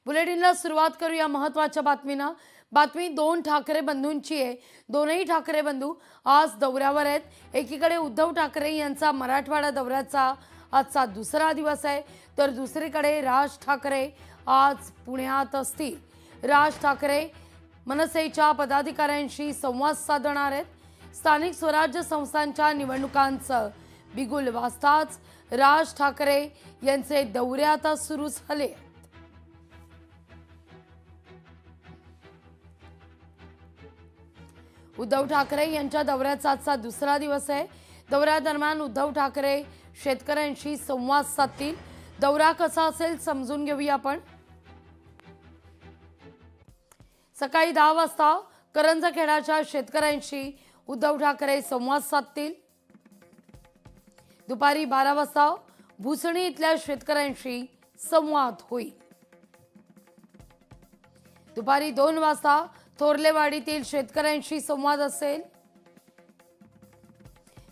बुलेटिनला सुरुवात करूया महत्त्वाच्या बातमीनं। बातमी दोन ठाकरे बंधूंची आहे। दोनही ठाकरे बंधू आज दौऱ्यावर आहेत। एकीकडे उद्धव ठाकरे यांचा मराठवाडा दौऱ्याचा आजचा दुसरा दिवस आहे, तर दुसरीकडे राज ठाकरे आज पुण्यात असतील। राज ठाकरे मनसेच्या पदाधिकाऱ्यांशी संवाद साधणार आहेत। स्थानिक स्वराज्य संस्थांच्या निवडणुकांचं बिगुल वाजताच राज ठाकरे यांचे दौरे आता सुरू झाले। उद्धव ठाकरे यांच्या दौऱ्याचा आजचा दुसरा दिवस आहे। दौऱ्यादरम्यान उद्धव ठाकरे शेतकऱ्यांशी संवाद साधतील। दौरा कसा असेल समजून घेऊया आपण। सकाळी 10 वाजता करंजखेडाच्या शेतकऱ्यांशी उद्धव ठाकरे संवाद साधतील। दुपारी 12 वाजता भुसणी इथल्या शेतकऱ्यांशी संवाद होईल। दुपारी 2 वाजता थोरलेवाडीतील शेतकऱ्यांशी संवाद असेल।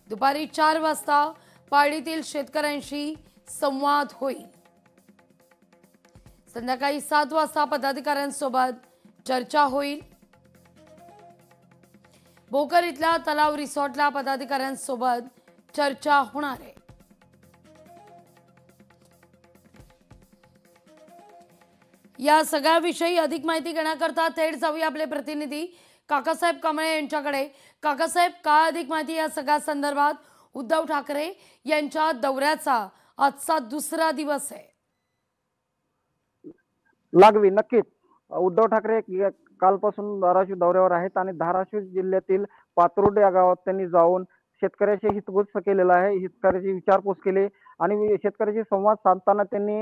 दुपारी 4 वाजता पारडीतील शेतकऱ्यांशी संवाद होईल। संध्याकाळी 7 वाजता पदाधिकाऱ्यांसोबत चर्चा होईल। भोकर इथल्या तलाव रिसॉर्टला पदाधिकाऱ्यांसोबत चर्चा होणार आहे। या सगळ्याविषयी अधिक माहिती घेण्याकरता थेट जाऊया आपले प्रतिनिधी काकासाहेब कांबळे यांच्याकडे। काकासाहेब, काय अधिक माहिती या सगळ्या संदर्भात? उद्धव ठाकरे यांच्या दौऱ्याचा आजचा दुसरा दिवस आहे। लागवी नक्कीच उद्धव ठाकरे कालपासून धाराशिव दौऱ्यावर आहेत आणि धाराशिव जिल्ह्यातील पात्रोड या गावात त्यांनी जाऊन शेतकऱ्याशी हितगुज केलेला आहे। शेतकऱ्याची विचारपूस केली आणि शेतकऱ्याशी संवाद साधताना त्यांनी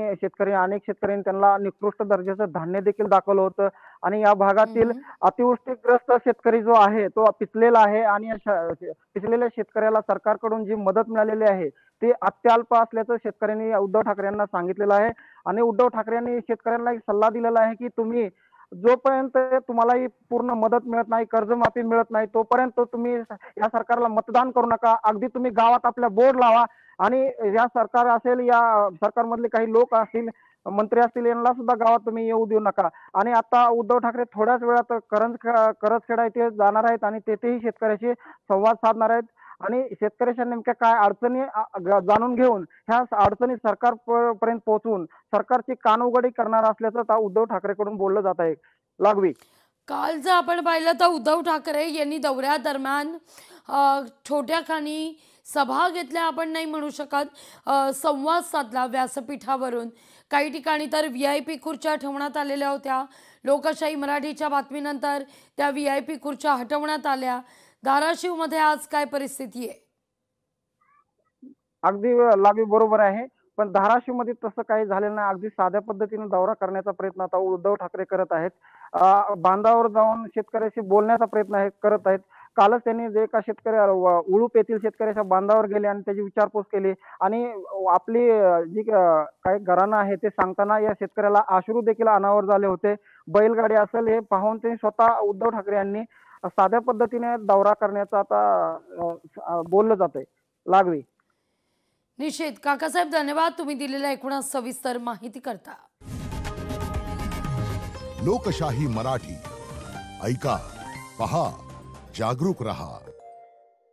अनेक शेतकऱ्यांनी त्यांना निकृष्ट दर्जाचं धान्य देखील दाखवलं होतं आणि या भागातील अतिवृष्टीग्रस्त शेतकरी जो आहे तो पिचलेला आहे आणि पिचलेल्या शेतकऱ्याला सरकारकडून जी मदत मिळालेली आहे ते अत्यल्प असल्याचं शेतकऱ्यांनी उद्धव ठाकरे यांना सांगितलेलं आहे। आणि उद्धव ठाकरे यांनी शेतकऱ्यांना एक सल्ला दिलेला आहे की तुम्ही जोपर्यंत तुम्हाला पूर्ण मदत मिळत नाही, कर्जमाफी मिळत नाही, तोपर्यंत तुम्ही या सरकारला मतदान करू नका। अगदी तुम्ही गावात आपल्या बोर्ड लावा आणि या सरकार असेल, या सरकारमधले काही लोक असतील, मंत्री असतील, यांना सुद्धा गावात तुम्ही येऊ देऊ नका। आणि आता उद्धव ठाकरे थोड्याच वेळात करंजखेडा येथे जाणार आहेत आणि तेथेही शेतकऱ्याशी संवाद साधणार आहेत आणि शेतकऱ्याच्या नेमक्या काय अडचणी जाणून घेऊन ह्या अडचणी सरकारपर्यंत पोहोचवून सरकारची कानउघाडी करणार असल्याचं उद्धव ठाकरेकडून बोललं जात आहे। लागवी काल जर आपण पाहिलं तर उद्धव ठाकरे यांनी दौऱ्यादरम्यान छोट्या खाणी सभा घेतल्या, आपण नाही म्हणू शकत, संवाद साधला व्यासपीठावरून। काही ठिकाणी तर VIP खुर्च्या ठेवण्यात आलेल्या होत्या। लोकशाही मराठीच्या बातमीनंतर त्या VIP खुर्च्या हटवण्यात आल्या। धाराशिव मध्ये आज काय परिस्थिती आहे? अगदी लागवी बरोबर आहे, पण धाराशिव मध्ये तसं काही झालेलं नाही। अगदी साध्या पद्धतीने दौरा करण्याचा प्रयत्न आता उद्धव ठाकरे करत आहेत। बांधावर जाऊन शेतकऱ्याशी बोलण्याचा प्रयत्न करत आहेत। कालच त्यांनी जे एका उळूप येथील शेतकऱ्याच्या बांधावर गेले आणि त्याची विचारपूस केली आणि आपली जी काही घराणं आहे ते सांगताना या शेतकऱ्याला अश्रू देखील अनावर झाले होते। बैलगाडी असेल हे पाहून ते स्वतः उद्धव ठाकरे यांनी साध्या पद्धतीने दौरा करण्याचा आता बोललं जातंय। लागवी निश्चित काकासाहेब, धन्यवाद तुम्ही दिलेल्या एकूण सविस्तर माहिती करता। लोकशाही मराठी ऐका, पहा, जागरूक रहा।